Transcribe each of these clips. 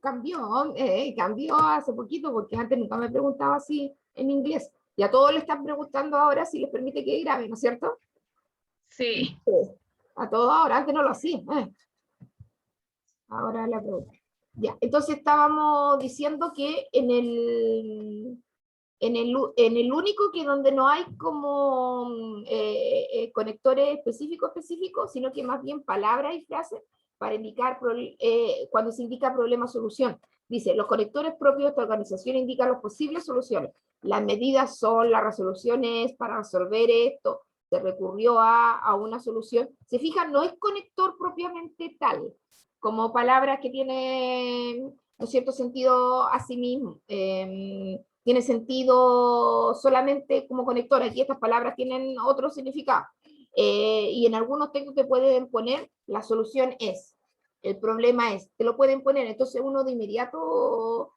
cambió hace poquito, porque antes nunca me preguntaba así en inglés. Y a todos le están preguntando ahora si les permite que grabe, ¿no es cierto? Sí. A todos ahora, antes no lo hacía. Ahora la pregunta. Ya, entonces estábamos diciendo que en el único que donde no hay como conectores específicos, sino que más bien palabras y frases para indicar cuando se indica problema-solución. Dice, los conectores propios de esta organización indican las posibles soluciones. Las medidas son, la resolución es para resolver esto, se recurrió a una solución. Se fijan, no es conector propiamente tal, como palabras que tienen, en cierto sentido, a sí mismo. Tiene sentido solamente como conector. Aquí estas palabras tienen otro significado. Y en algunos textos te pueden poner, la solución es, el problema es, te lo pueden poner, entonces uno de inmediato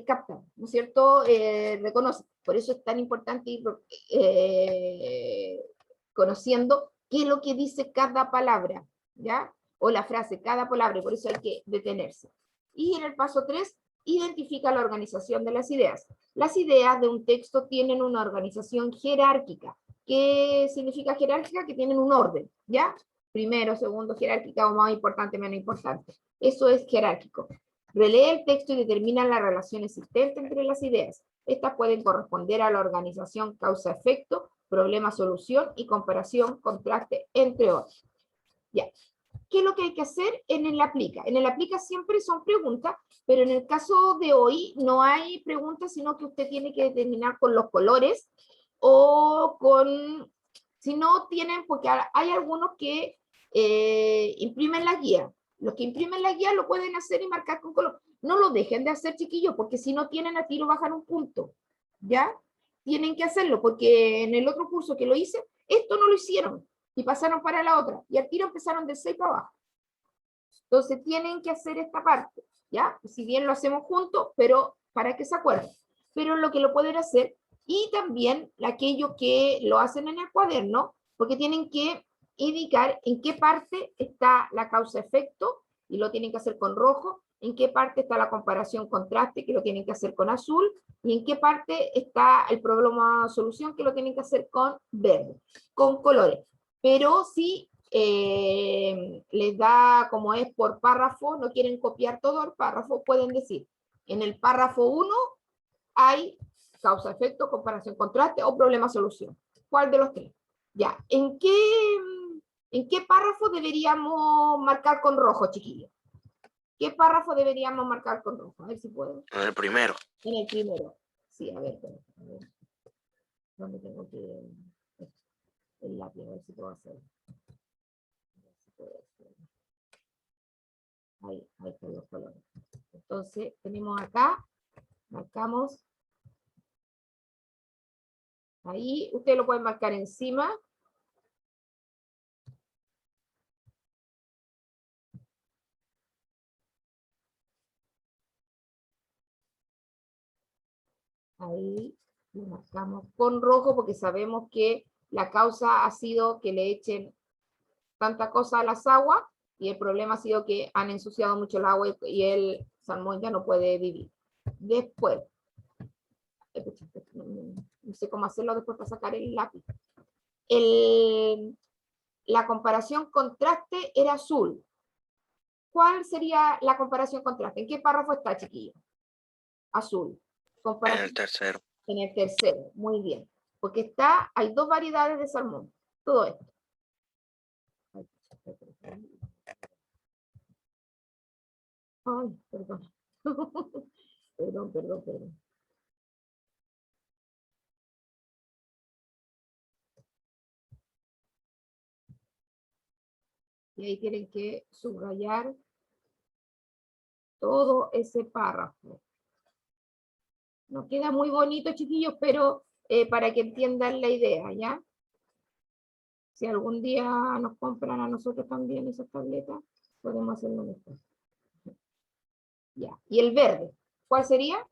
capta, ¿no es cierto? Reconoce. Por eso es tan importante ir conociendo qué es lo que dice cada palabra, ¿ya? O la frase, cada palabra, y por eso hay que detenerse. Y en el paso 3, identifica la organización de las ideas. Las ideas de un texto tienen una organización jerárquica. ¿Qué significa jerárquica? Que tienen un orden, ¿ya? Primero, segundo, jerárquica, o más importante, menos importante. Eso es jerárquico. Relee el texto y determina la relación existente entre las ideas. Estas pueden corresponder a la organización causa-efecto, problema-solución y comparación-contraste, entre otros. Ya. ¿Qué es lo que hay que hacer en el aplica? En el aplica siempre son preguntas, pero en el caso de hoy no hay preguntas, sino que usted tiene que determinar con los colores o con, si no tienen, porque hay algunos que imprimen la guía. Los que imprimen la guía lo pueden hacer y marcar con color. No lo dejen de hacer, chiquillos, porque si no tienen a tiro bajan un punto, ¿ya? Tienen que hacerlo, porque en el otro curso que lo hice, esto no lo hicieron y pasaron para la otra, y al tiro empezaron de 6 para abajo. Entonces tienen que hacer esta parte, ¿ya? Si bien lo hacemos juntos, pero para que se acuerden. Pero lo que lo pueden hacer, y también aquellos que lo hacen en el cuaderno, porque tienen que indicar en qué parte está la causa-efecto, y lo tienen que hacer con rojo, en qué parte está la comparación-contraste, que lo tienen que hacer con azul, y en qué parte está el problema-solución, que lo tienen que hacer con verde, con colores. Pero si les da, como es por párrafo, no quieren copiar todo el párrafo, pueden decir, en el párrafo 1 hay causa-efecto, comparación-contraste o problema-solución. ¿Cuál de los tres? Ya, ¿en qué párrafo deberíamos marcar con rojo, chiquillos? ¿Qué párrafo deberíamos marcar con rojo? A ver si puedo. En el primero. En el primero. Sí, a ver. ¿Dónde tengo que el lápiz? A ver si puedo hacer. Ahí están los colores. Entonces, tenemos acá, marcamos. Ahí, ustedes lo pueden marcar encima. Ahí lo marcamos con rojo porque sabemos que la causa ha sido que le echen tanta cosa a las aguas y el problema ha sido que han ensuciado mucho el agua y el salmón ya no puede vivir. Después, no sé cómo hacerlo después para sacar el lápiz. La comparación contraste era azul. ¿Cuál sería la comparación contraste? ¿En qué párrafo está, chiquillo? Azul. En el tercero. En el tercero, muy bien. Porque hay dos variedades de salmón. Todo esto. Ay, perdón. Perdón. Y ahí tienen que subrayar todo ese párrafo. No queda muy bonito, chiquillos, pero para que entiendan la idea, ¿ya? Si algún día nos compran a nosotros también esas tabletas, podemos hacerlo mejor. Ya. ¿Y el verde? ¿Cuál sería?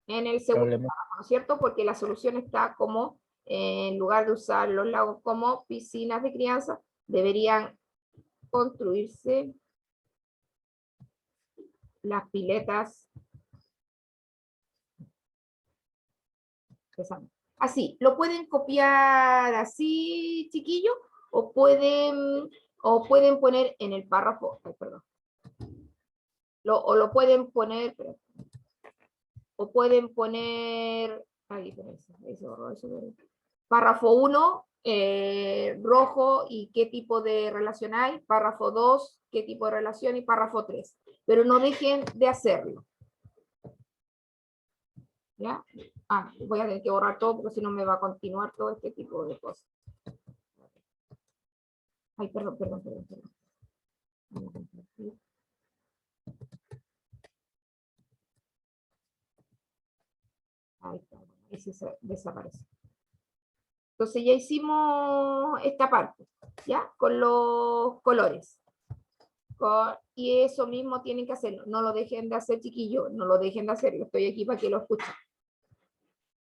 En el segundo párrafo, ¿no es cierto? Porque la solución está como, en lugar de usar los lagos como piscinas de crianza, deberían construirse las piletas. Así, lo pueden copiar así, chiquillos, o pueden poner en el párrafo, ay, perdón. O lo pueden poner, o pueden poner, ahí se borró eso, párrafo 1, rojo, y qué tipo de relación hay, párrafo 2, qué tipo de relación, y párrafo 3. Pero no dejen de hacerlo. ¿Ya? Voy a tener que borrar todo porque si no me va a continuar todo este tipo de cosas. Ay, perdón. Voy a compartir. Ahí está, ahí se desaparece. Entonces ya hicimos esta parte, ¿ya? Con los colores. Y eso mismo tienen que hacerlo. No lo dejen de hacer, chiquillos, no lo dejen de hacer. Yo estoy aquí para que lo escuchen.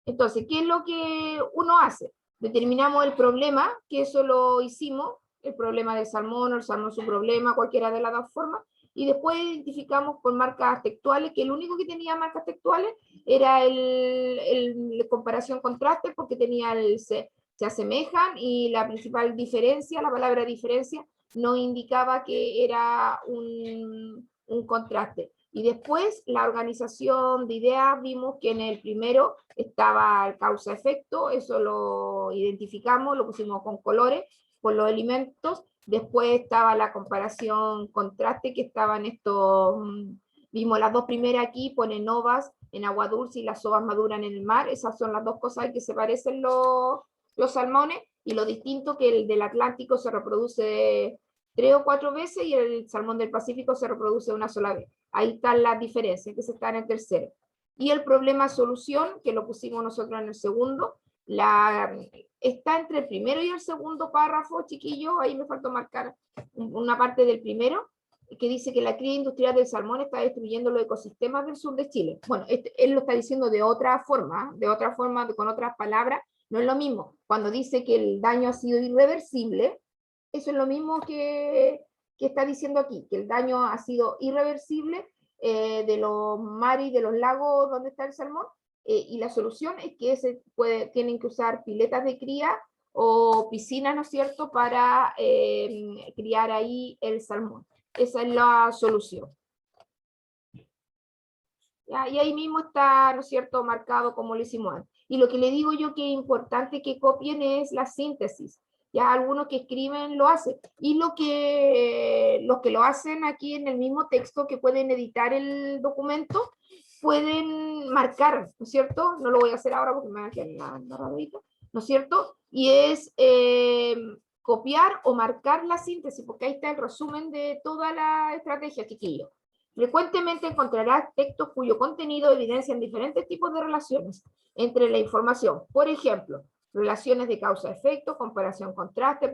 Entonces, ¿qué es lo que uno hace? Determinamos el problema, que eso lo hicimos, el problema del salmón, o el salmón su problema, cualquiera de las dos formas, y después identificamos con marcas textuales, que el único que tenía marcas textuales era el comparación contraste, porque tenía se asemejan, y la principal diferencia, la palabra diferencia, no indicaba que era un contraste. Y después la organización de ideas, vimos que en el primero estaba el causa-efecto, eso lo identificamos, lo pusimos con colores, con los elementos. Después estaba la comparación-contraste, que estaban estos, vimos las dos primeras aquí, ponen novas en agua dulce y las ovas maduran en el mar. Esas son las dos cosas en que se parecen los salmones, y lo distinto que el del Atlántico se reproduce 3 o 4 veces y el salmón del Pacífico se reproduce una sola vez. Ahí están las diferencias, que se está en el tercero. Y el problema-solución, que lo pusimos nosotros en el segundo, está entre el primero y el segundo párrafo, chiquillos. Ahí me faltó marcar una parte del primero, que dice que la cría industrial del salmón está destruyendo los ecosistemas del sur de Chile. Bueno, él lo está diciendo de otra forma, con otras palabras. No es lo mismo cuando dice que el daño ha sido irreversible. Eso es lo mismo que está diciendo aquí, que el daño ha sido irreversible de los mares y de los lagos donde está el salmón, y la solución es que tienen que usar piletas de cría o piscinas, ¿no es cierto?, para criar ahí el salmón. Esa es la solución. ¿Ya? Y ahí mismo está, ¿no es cierto?, marcado como lo hicimos antes. Y lo que le digo yo que es importante que copien es la síntesis. Ya algunos que escriben lo hacen. Y los que lo hacen aquí en el mismo texto, que pueden editar el documento, pueden marcar, ¿no es cierto? No lo voy a hacer ahora porque me va a quedar la radita, ¿no es cierto? Y es copiar o marcar la síntesis, porque ahí está el resumen de toda la estrategia, chiquillos. Frecuentemente encontrarás textos cuyo contenido evidencian diferentes tipos de relaciones entre la información. Por ejemplo, relaciones de causa-efecto, comparación-contraste,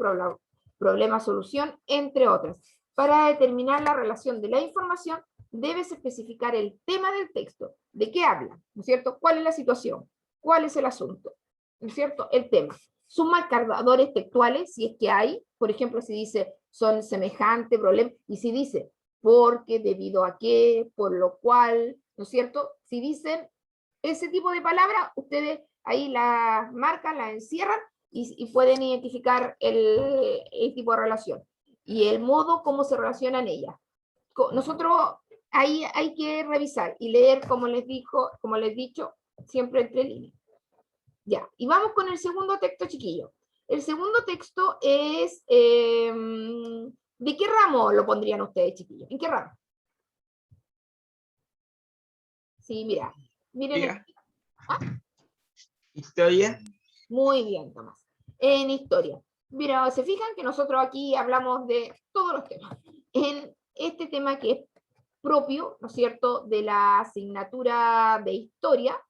problema-solución, entre otras. Para determinar la relación de la información, debes especificar el tema del texto. ¿De qué habla? ¿No es cierto? ¿Cuál es la situación? ¿Cuál es el asunto? ¿No es cierto? El tema. Sus marcadores textuales, si es que hay. Por ejemplo, si dice son semejante, problema, y si dice porque, debido a qué, por lo cual, ¿no es cierto? Si dicen ese tipo de palabras, ustedes ahí las marcan, las encierran y pueden identificar el tipo de relación y el modo como se relacionan ellas. Nosotros ahí hay que revisar y leer, como les he dicho, siempre entre líneas. Ya, y vamos con el segundo texto, chiquillo. El segundo texto es... ¿de qué ramo lo pondrían ustedes, chiquillos? ¿En qué ramo? Sí, mira. Miren. ¿Ah? Historia. Muy bien, Tomás. En historia. Mira, se fijan que nosotros aquí hablamos de todos los temas. En este tema que es propio, ¿no es cierto?, de la asignatura de historia,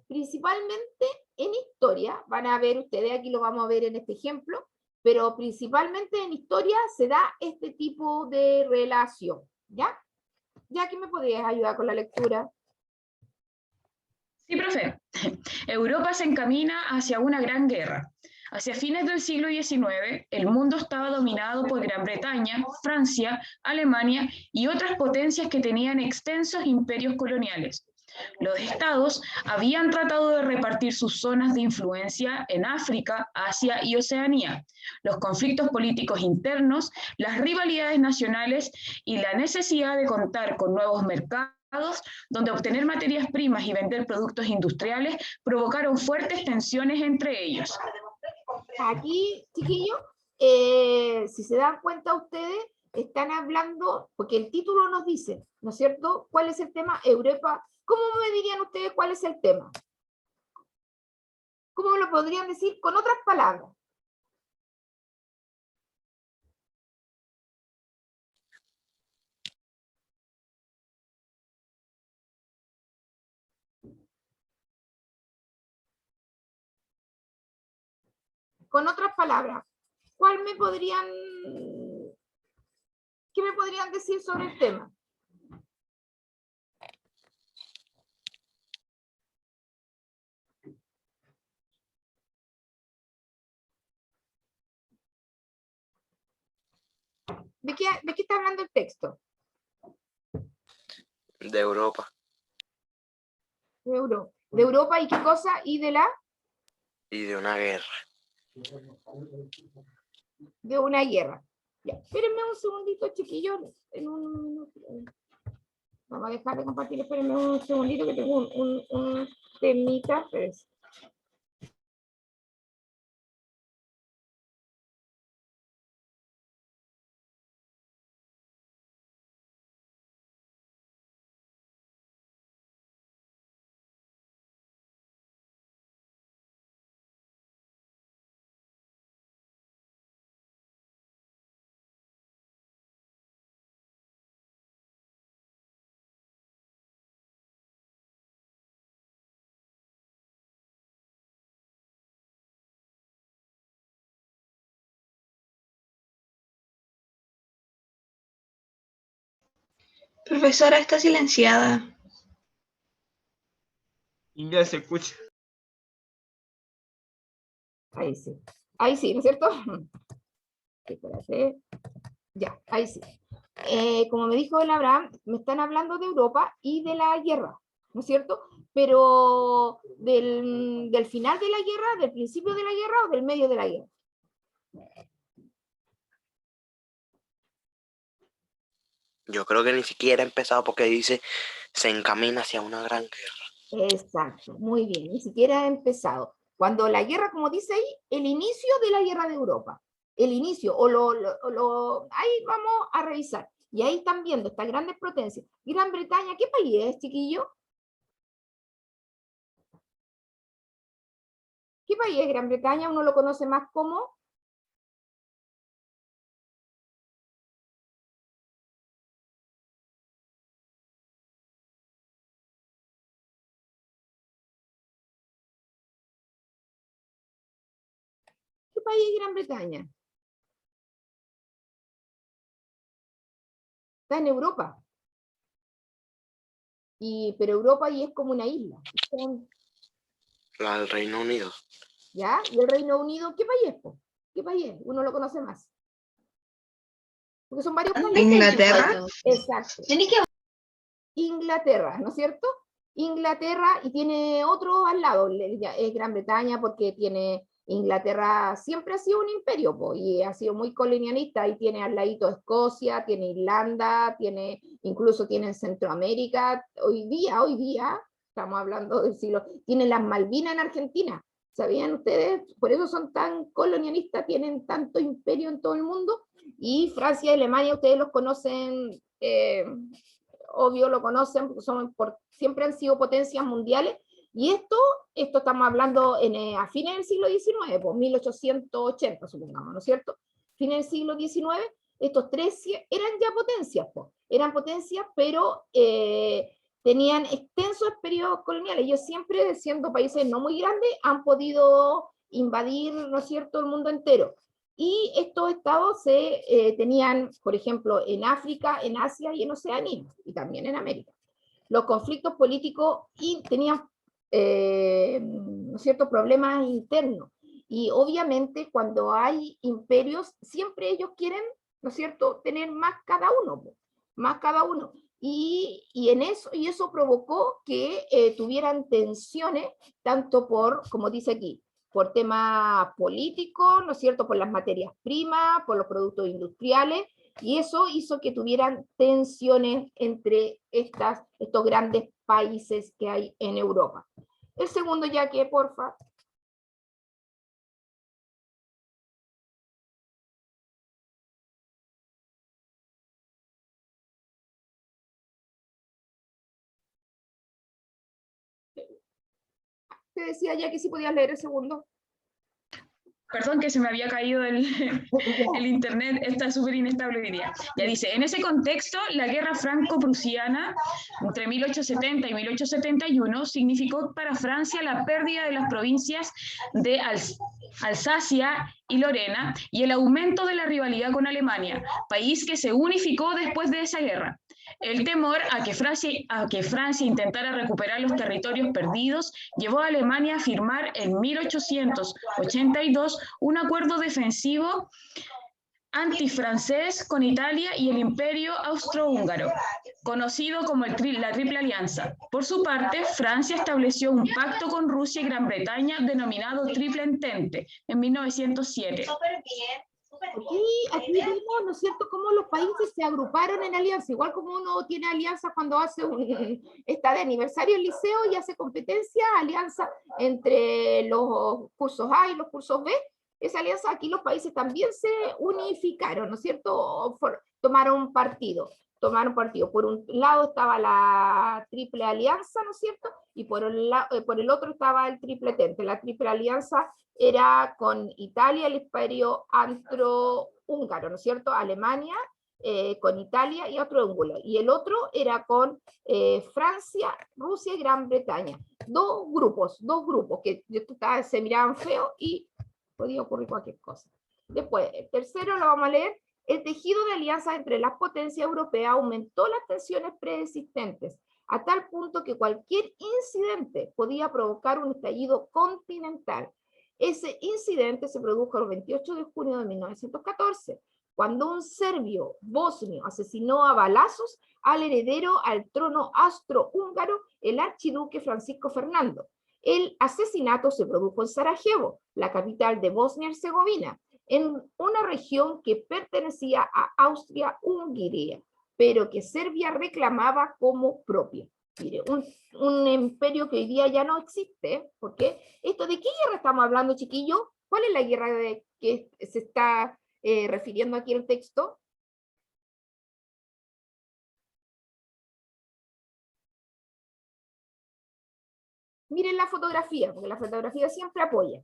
principalmente en historia, van a ver ustedes, aquí lo vamos a ver en este ejemplo, pero principalmente en historia se da este tipo de relación, ¿ya? ¿Ya que me podrías ayudar con la lectura? Sí, profe. Europa se encamina hacia una gran guerra. Hacia fines del siglo XIX, el mundo estaba dominado por Gran Bretaña, Francia, Alemania y otras potencias que tenían extensos imperios coloniales. Los estados habían tratado de repartir sus zonas de influencia en África, Asia y Oceanía. Los conflictos políticos internos, las rivalidades nacionales y la necesidad de contar con nuevos mercados donde obtener materias primas y vender productos industriales provocaron fuertes tensiones entre ellos. Aquí, chiquillos, si se dan cuenta ustedes, están hablando, porque el título nos dice, ¿no es cierto?, ¿cuál es el tema? Europa. ¿Cómo me dirían ustedes cuál es el tema? ¿Cómo lo podrían decir con otras palabras? Con otras palabras, ¿cuál me podrían, qué me podrían decir sobre el tema? ¿De qué está hablando el texto? De Europa. De Europa, ¿y qué cosa? ¿Y de la? Y de una guerra. De una guerra. Ya, espérenme un segundito, chiquillos. Vamos a dejar de compartir, espérenme un segundito que tengo un temita. Espérense. Profesora, está silenciada. Y ya se escucha. Ahí sí, ¿no es cierto? Espérate. Ya, ahí sí. Como me dijo el Abraham, me están hablando de Europa y de la guerra, ¿no es cierto? Pero del final de la guerra, del principio de la guerra o del medio de la guerra. Yo creo que ni siquiera ha empezado porque dice se encamina hacia una gran guerra. Exacto, muy bien, ni siquiera ha empezado. Cuando la guerra, como dice ahí, el inicio de la guerra de Europa, el inicio, ahí vamos a revisar. Y ahí están viendo estas grandes potencias. Gran Bretaña, ¿qué país es, chiquillo? ¿Qué país es Gran Bretaña? Uno lo conoce más como... ¿Qué país es Gran Bretaña? Está en Europa. Pero Europa y es como una isla. La del Reino Unido. ¿Ya? ¿Y el Reino Unido qué país es? ¿Qué país es? Uno lo conoce más. Porque son varios países. Inglaterra. Exacto. Inglaterra, ¿no es cierto? Inglaterra, y tiene otro al lado, es Gran Bretaña, porque tiene Inglaterra, siempre ha sido un imperio, y ha sido muy colonialista, y tiene al ladito Escocia, tiene Irlanda, incluso tiene Centroamérica, hoy día, estamos hablando del siglo, tiene las Malvinas en Argentina, ¿sabían ustedes? Por eso son tan colonialistas, tienen tanto imperio en todo el mundo, y Francia y Alemania, ustedes los conocen, obvio lo conocen, porque siempre han sido potencias mundiales, y esto estamos hablando a fines del siglo XIX, pues 1880, supongamos, ¿no es cierto? Fines del siglo XIX, estos tres eran ya potencias, pues, eran potencias, pero tenían extensos periodos coloniales. Ellos siempre, siendo países no muy grandes, han podido invadir, ¿no es cierto?, el mundo entero. Y estos estados tenían, por ejemplo, en África, en Asia y en Oceanía, y también en América. Los conflictos políticos tenían, ¿no es cierto?, problemas internos. Y obviamente cuando hay imperios, siempre ellos quieren, ¿no es cierto?, tener más cada uno, más cada uno. Y eso provocó que tuvieran tensiones, tanto por, como dice aquí, por temas políticos, ¿no es cierto?, por las materias primas, por los productos industriales, y eso hizo que tuvieran tensiones entre estos grandes países que hay en Europa. El segundo, ya que, porfa. Te decía ya que sí podías leer el segundo. Perdón que se me había caído el internet, está súper inestable hoy día. Ya dice, en ese contexto, la guerra franco-prusiana entre 1870 y 1871 significó para Francia la pérdida de las provincias de Alsacia y Lorena y el aumento de la rivalidad con Alemania, país que se unificó después de esa guerra. El temor a que Francia intentara recuperar los territorios perdidos llevó a Alemania a firmar en 1882 un acuerdo defensivo antifrancés con Italia y el Imperio Austrohúngaro, conocido como la Triple Alianza. Por su parte, Francia estableció un pacto con Rusia y Gran Bretaña denominado Triple Entente en 1907. Aquí vemos, ¿no es cierto?, cómo los países se agruparon en alianza, igual como uno tiene alianza cuando está de aniversario el liceo y hace competencia, alianza entre los cursos A y los cursos B. Esa alianza, aquí los países también se unificaron, ¿no es cierto?, tomaron partido. Por un lado estaba la Triple Alianza, ¿no es cierto?, y por el otro estaba el Triple Entente. La Triple Alianza era con Italia, el Imperio Austrohúngaro, ¿no es cierto?, Alemania, con Italia y Austrohúngaro, y el otro era con Francia, Rusia y Gran Bretaña. Dos grupos que se miraban feos y podía ocurrir cualquier cosa. Después, el tercero lo vamos a leer. El tejido de alianzas entre las potencias europeas aumentó las tensiones preexistentes, a tal punto que cualquier incidente podía provocar un estallido continental. Ese incidente se produjo el 28 de junio de 1914, cuando un serbio bosnio asesinó a balazos al heredero al trono austrohúngaro, el archiduque Francisco Fernando. El asesinato se produjo en Sarajevo, la capital de Bosnia-Herzegovina, en una región que pertenecía a Austria-Hungría, pero que Serbia reclamaba como propia. Mire, un imperio que hoy día ya no existe, porque ¿de qué guerra estamos hablando, chiquillos? ¿Cuál es la guerra de que se está refiriendo aquí el texto? Miren la fotografía, porque la fotografía siempre apoya.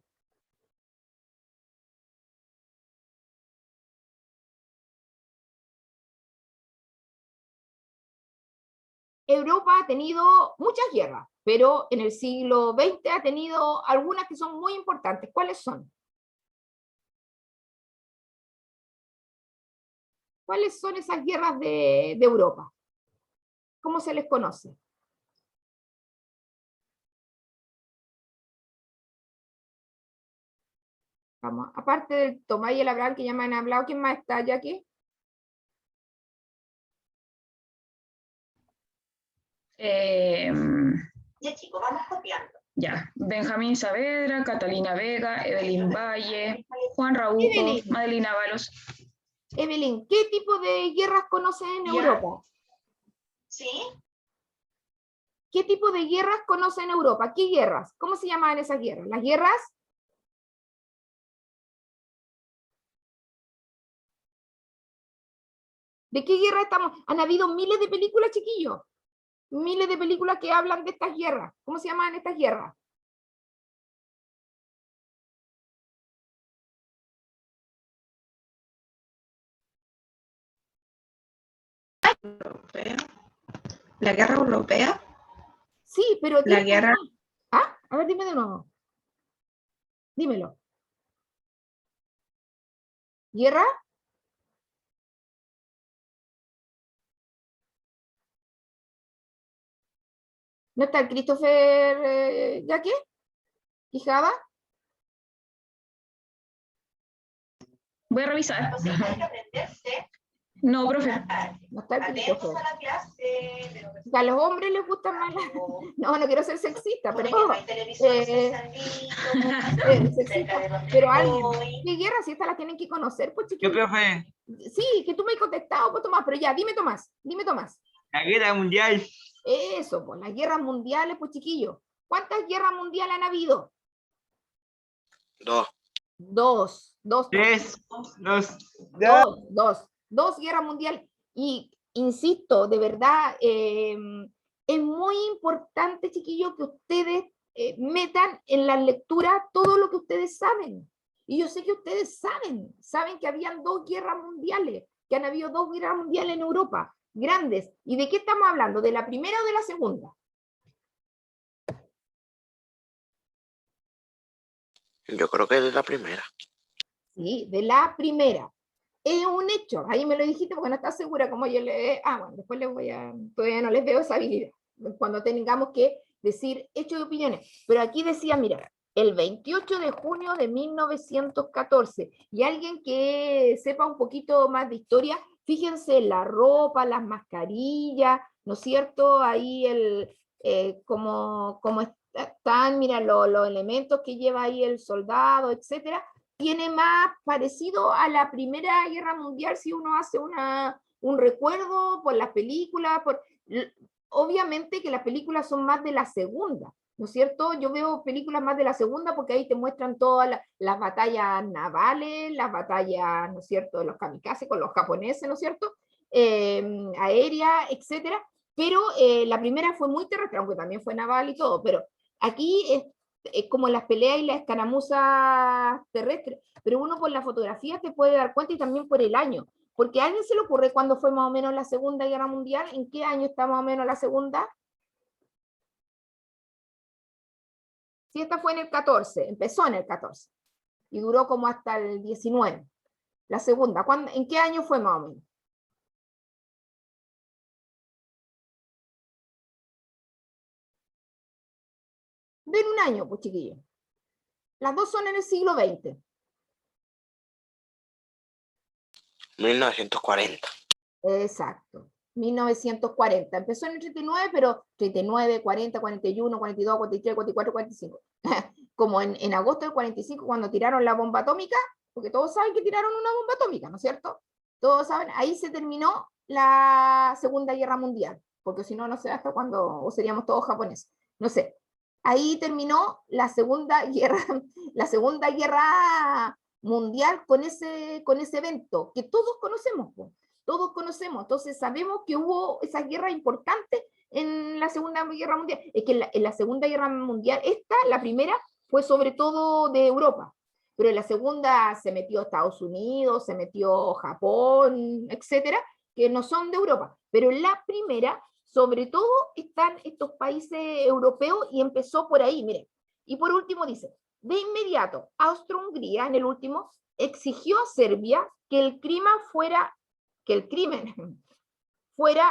Europa ha tenido muchas guerras, pero en el siglo XX ha tenido algunas que son muy importantes. ¿Cuáles son? ¿Cuáles son esas guerras de Europa? ¿Cómo se les conoce? Vamos, aparte del Tomás y el Abraham que ya me han hablado, ¿quién más está ya aquí? Ya chicos, vamos copiando. Ya, Benjamín Saavedra, Catalina Vega, Evelyn Valle, Juan Raújo, Madelina Ábalos. Evelyn, ¿qué tipo de guerras conocen en Europa? ¿Sí? ¿Qué tipo de guerras conocen en Europa? ¿Qué guerras? ¿Cómo se llamaban esas guerras? ¿Las guerras? ¿De qué guerra estamos? Han habido miles de películas, chiquillos. Miles de películas que hablan de estas guerras. ¿Cómo se llaman estas guerras? ¿La guerra europea? Sí, pero... La guerra... ¿Ah? A ver, dime de nuevo. Dímelo. ¿Guerra? ¿No está el Christopher Jacque? ¿Quijada? Voy a revisar. No, profe. No está escrito, profe. A los hombres les gusta más No, no quiero ser sexista, pero... sexista, pero alguien... ¿Qué guerra? Si esta la tienen que conocer, pues ¿Qué, chiquillos. profe? Sí, que tú me has contestado, pues Tomás, pero ya, dime Tomás. La guerra mundial. Eso, pues las guerras mundiales, pues chiquillos. ¿Cuántas guerras mundiales han habido? 2. Dos. 3, 2. Dos guerras mundiales. Y insisto, de verdad, es muy importante, chiquillos, que ustedes metan en la lectura todo lo que ustedes saben. Y yo sé que ustedes saben que habían 2 guerras mundiales, que han habido 2 guerras mundiales en Europa, grandes. ¿Y de qué estamos hablando? ¿De la primera o de la segunda? Yo creo que es la primera. Sí, de la primera. Es un hecho, ahí me lo dijiste porque no estás segura como yo le... bueno, después les voy a... Todavía no les veo esa habilidad, cuando tengamos que decir hechos y opiniones. Pero aquí decía, mira, el 28 de junio de 1914, y alguien que sepa un poquito más de historia, fíjense la ropa, las mascarillas, ¿no es cierto? Ahí como están, mira, los elementos que lleva ahí el soldado, etcétera. Tiene más parecido a la Primera Guerra Mundial si uno hace un recuerdo por las películas, obviamente que las películas son más de la segunda, ¿no es cierto? Yo veo películas más de la segunda porque ahí te muestran todas las batallas navales, las batallas, ¿no es cierto?, de los kamikazes con los japoneses, ¿no es cierto?, aérea, etcétera, pero la primera fue muy terrestre, aunque también fue naval y todo, pero aquí es como las peleas y las escaramuzas terrestres, pero uno por la fotografía te puede dar cuenta y también por el año, porque a alguien se le ocurre cuándo fue más o menos la Segunda Guerra Mundial, ¿en qué año está más o menos la segunda? Si esta fue en el 14, empezó en el 14, y duró como hasta el 19. La segunda, ¿en qué año fue más o menos? Den un año, pues chiquillos. Las dos son en el siglo XX. 1940. Exacto. 1940. Empezó en el 39, pero 39, 40, 41, 42, 43, 44, 45. Como en agosto del 45, cuando tiraron la bomba atómica, porque todos saben que tiraron una bomba atómica, ¿no es cierto? Todos saben, ahí se terminó la Segunda Guerra Mundial, porque si no, no sé hasta cuándo, o seríamos todos japoneses, no sé. Ahí terminó la Segunda Guerra Mundial con ese evento que todos conocemos, pues. Todos conocemos, entonces sabemos que hubo esa guerra importante en la Segunda Guerra Mundial. Es que en la Segunda Guerra Mundial, la primera, fue sobre todo de Europa, pero en la segunda se metió Estados Unidos, se metió Japón, etcétera, que no son de Europa, pero en la primera, sobre todo, están estos países europeos y empezó por ahí, miren. Y por último dice, de inmediato, Austria-Hungría, en el último, exigió a Serbia que el crimen fuera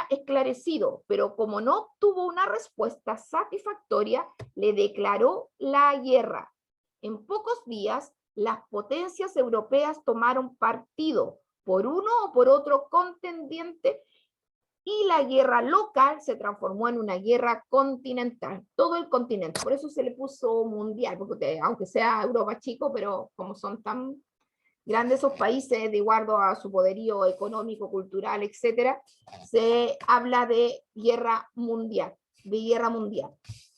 esclarecido, pero como no obtuvo una respuesta satisfactoria, le declaró la guerra. En pocos días, las potencias europeas tomaron partido por uno o por otro contendiente y la guerra local se transformó en una guerra continental, todo el continente. Por eso se le puso mundial, porque aunque sea Europa chico, pero como son tan grandes esos países de acuerdo a su poderío económico, cultural, etcétera, se habla de guerra mundial,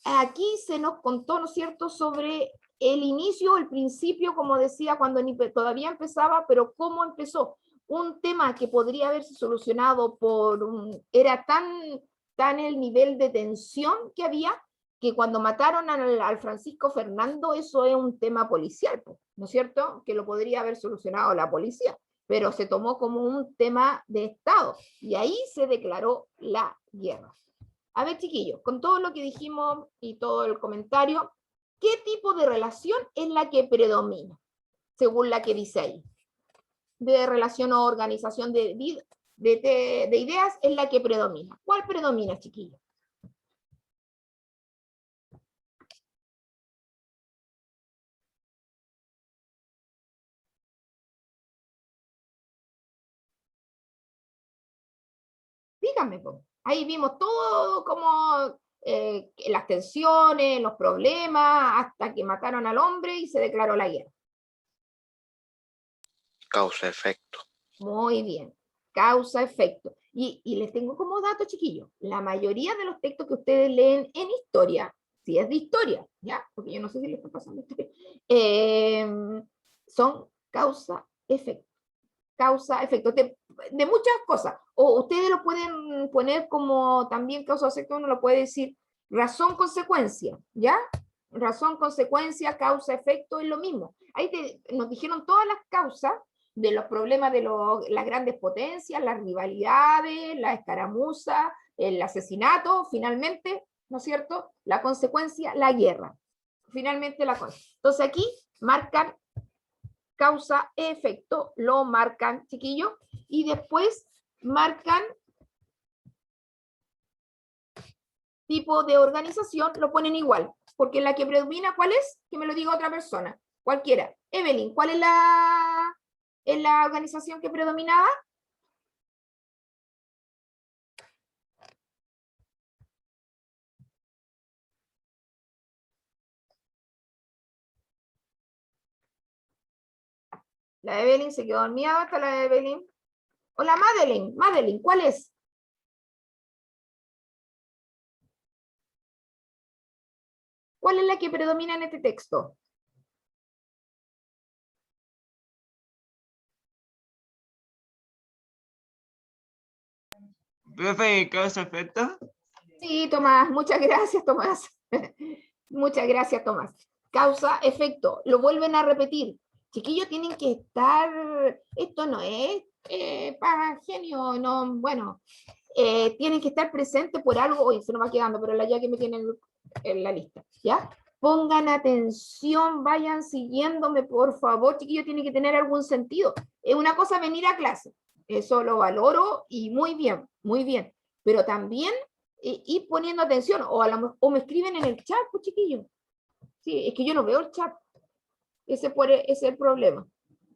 Aquí se nos contó, ¿no es cierto?, sobre el inicio, el principio, como decía, cuando todavía empezaba, pero cómo empezó. Un tema que podría haberse solucionado era tan el nivel de tensión que había, que cuando mataron al Francisco Fernando, eso es un tema policial, ¿no es cierto? Que lo podría haber solucionado la policía, pero se tomó como un tema de Estado, y ahí se declaró la guerra. A ver, chiquillos, con todo lo que dijimos y todo el comentario, ¿qué tipo de relación es la que predomina, según la que dice ahí? De relación o organización de ideas es la que predomina. ¿Cuál predomina, chiquillos? díganme, po. Ahí vimos todo como las tensiones, los problemas, hasta que mataron al hombre y se declaró la guerra. Causa-efecto. Muy bien, causa-efecto. Y les tengo como dato, chiquillos, la mayoría de los textos que ustedes leen en historia, si es de historia, ¿ya? Porque yo no sé si le está pasando son causa-efecto. Causa-efecto, de muchas cosas. O ustedes lo pueden poner como también causa-efecto, uno lo puede decir razón-consecuencia, ¿ya? Razón-consecuencia, causa-efecto, es lo mismo. Ahí nos dijeron todas las causas de los problemas de las grandes potencias, las rivalidades, la escaramuza, el asesinato, finalmente, ¿no es cierto? La consecuencia, la guerra. Finalmente la cosa. Entonces aquí marcan causa-efecto, lo marcan, chiquillos, y después marcan tipo de organización, lo ponen igual, porque la que predomina, ¿cuál es? Que me lo diga otra persona, cualquiera. Evelyn, ¿cuál es la organización que predominaba? La de Evelyn se quedó dormida, hasta la de Evelyn. Hola, Madeline, ¿cuál es? ¿Cuál es la que predomina en este texto? Profe, causa-efecto. Sí, Tomás, muchas gracias, Tomás. Muchas gracias, Tomás. Causa, efecto, lo vuelven a repetir. Chiquillos tienen que estar, esto no es para genio, no, bueno, tienen que estar presentes por algo, hoy se nos va quedando, pero ya que me tienen en la lista, ¿ya? Pongan atención, vayan siguiéndome, por favor, chiquillos, tiene que tener algún sentido. Es una cosa venir a clase, eso lo valoro y muy bien, pero también ir poniendo atención, o me escriben en el chat, pues chiquillos. Sí, es que yo no veo el chat, ese es el problema.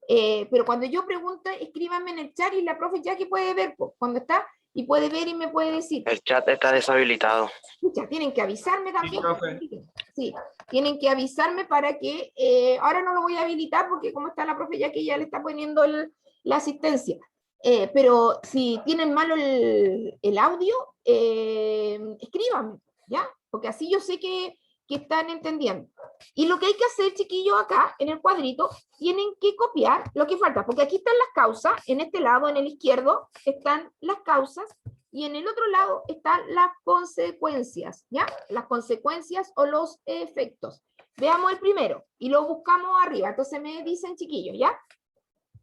Pero cuando yo pregunto, escríbanme en el chat y la profe ya que puede ver, pues, cuando está, y puede ver y me puede decir. El chat está deshabilitado. Escucha, tienen que avisarme también. Sí, sí, tienen que avisarme para que, ahora no lo voy a habilitar porque como está la profe ya que ya le está poniendo la asistencia. Pero si tienen malo el audio, escríbanme, ¿ya? Porque así yo sé que están entendiendo. Y lo que hay que hacer, chiquillos, acá en el cuadrito, tienen que copiar lo que falta, porque aquí están las causas, en este lado, en el izquierdo, están las causas, y en el otro lado están las consecuencias, ¿ya? Las consecuencias o los efectos. Veamos el primero, y lo buscamos arriba, entonces me dicen, chiquillos, ¿ya?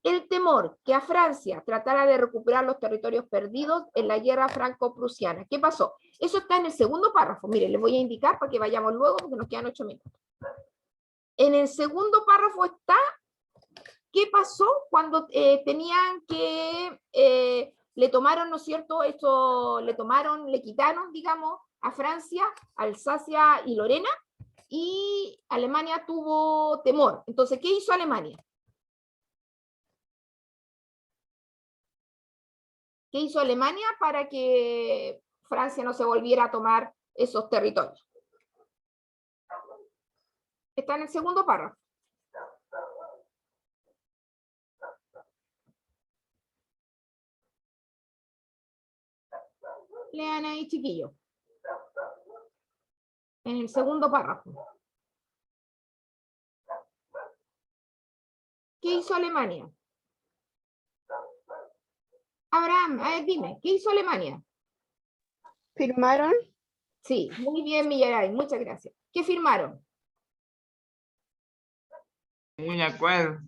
El temor que a Francia tratara de recuperar los territorios perdidos en la guerra franco-prusiana. ¿Qué pasó? Eso está en el segundo párrafo. Miren, les voy a indicar para que vayamos luego porque nos quedan 8 minutos. En el segundo párrafo está qué pasó cuando tenían que, le tomaron, ¿no es cierto? Esto, le quitaron, digamos, a Francia, Alsacia y Lorena, y Alemania tuvo temor. Entonces, ¿qué hizo Alemania? ¿Qué hizo Alemania para que Francia no se volviera a tomar esos territorios? Está en el segundo párrafo. Lean ahí, chiquillos. En el segundo párrafo. ¿Qué hizo Alemania? Abraham, a ver, dime, ¿qué hizo Alemania? ¿Firmaron? Sí, muy bien, Millaray, muchas gracias. ¿Qué firmaron? Un acuerdo.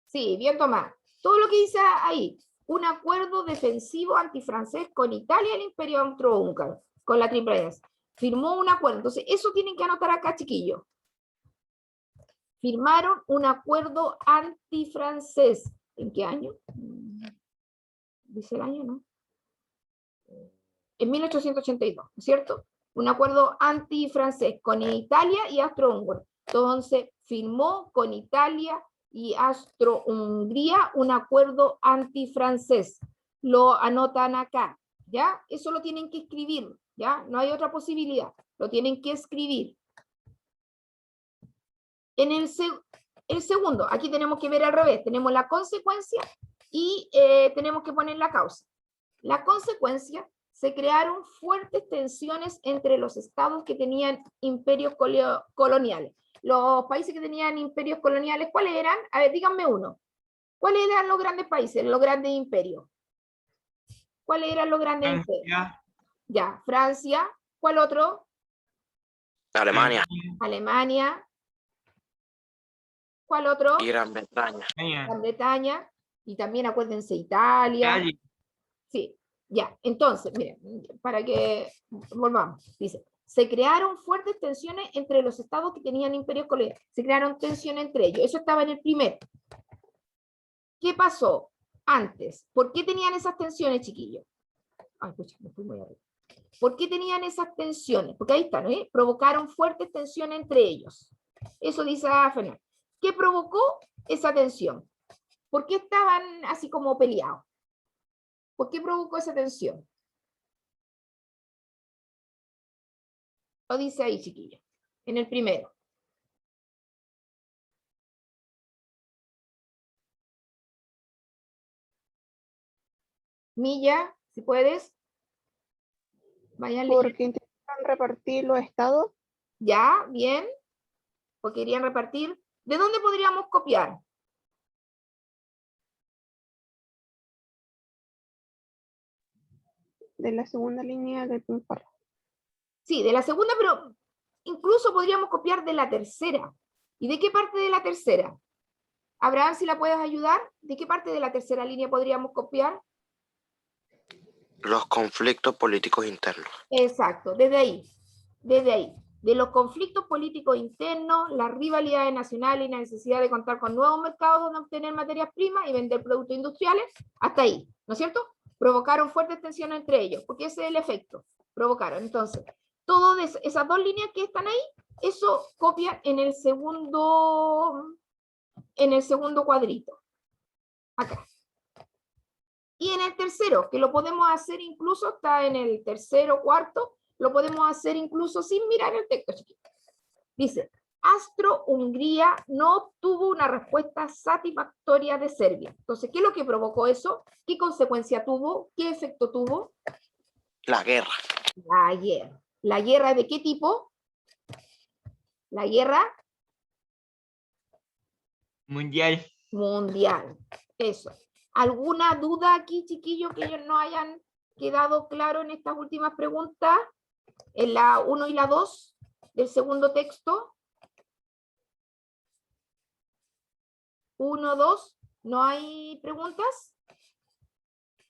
Sí, bien tomado. Todo lo que dice ahí, un acuerdo defensivo antifrancés con Italia y el Imperio Austrohúngaro, con la Triple Alianza. Firmó un acuerdo. Entonces, eso tienen que anotar acá, chiquillos. Firmaron un acuerdo antifrancés. ¿En qué año? Dice el año, ¿no? En 1882, ¿no es cierto? Un acuerdo antifrancés con Italia y Austro-Hungría. Entonces, firmó con Italia y Austro-Hungría un acuerdo antifrancés. Lo anotan acá. ¿Ya? Eso lo tienen que escribir, ¿ya? No hay otra posibilidad, lo tienen que escribir. En el segundo, aquí tenemos que ver al revés, tenemos la consecuencia y tenemos que poner la causa. La consecuencia, se crearon fuertes tensiones entre los estados que tenían imperios coloniales. Los países que tenían imperios coloniales, ¿cuáles eran? A ver, díganme uno. ¿Cuáles eran los grandes países, los grandes imperios? ¿Cuáles eran los grandes imperios? Francia, Ya, Francia. ¿Cuál otro? Alemania Alemania. ¿Cuál otro? y Gran Bretaña. Gran Bretaña. Y también acuérdense Italia. Italia. Sí, ya. Entonces, miren, para que volvamos. Dice, se crearon fuertes tensiones entre los estados que tenían imperios coloniales. Se crearon tensiones entre ellos. Eso estaba en el primero. ¿Qué pasó antes? ¿Por qué tenían esas tensiones, chiquillos? Ay, pucha, me fui muy arriba. ¿Por qué tenían esas tensiones? Porque ahí están, ¿eh? Provocaron fuertes tensiones entre ellos. Eso dice Fernando. ¿Qué provocó esa tensión? ¿Por qué estaban así como peleados? ¿Por qué provocó esa tensión? Lo dice ahí, chiquillos, en el primero. Milla, si puedes. Vayan leyendo. Porque intentan repartir los estados. Ya, bien. Porque querían repartir. ¿De dónde podríamos copiar? De la segunda línea del primer párrafo. Sí, de la segunda, pero incluso podríamos copiar de la tercera. ¿Y de qué parte de la tercera? Abraham, si la puedes ayudar, ¿de qué parte de la tercera línea podríamos copiar? Los conflictos políticos internos. Exacto, desde ahí. Desde ahí. De los conflictos políticos internos, las rivalidades nacionales y la necesidad de contar con nuevos mercados donde obtener materias primas y vender productos industriales, hasta ahí, ¿no es cierto? Provocaron fuertes tensiones entre ellos, porque ese es el efecto. Provocaron. Entonces, todas esas dos líneas que están ahí, eso copia en el segundo cuadrito. Acá. Y en el tercero, que lo podemos hacer incluso, está en el tercero, cuarto, lo podemos hacer incluso sin mirar el texto, chiquito. Dice, Austro-Hungría no obtuvo una respuesta satisfactoria de Serbia. Entonces, ¿qué es lo que provocó eso? ¿Qué consecuencia tuvo? ¿Qué efecto tuvo? La guerra. La guerra. ¿La guerra de qué tipo? La guerra Mundial. mundial. Eso. ¿Alguna duda aquí, chiquillos, que ellos no hayan quedado claro en estas últimas preguntas? En la 1 y la 2 del segundo texto. 1, 2. ¿No hay preguntas?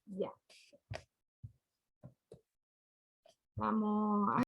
Ya. Vamos a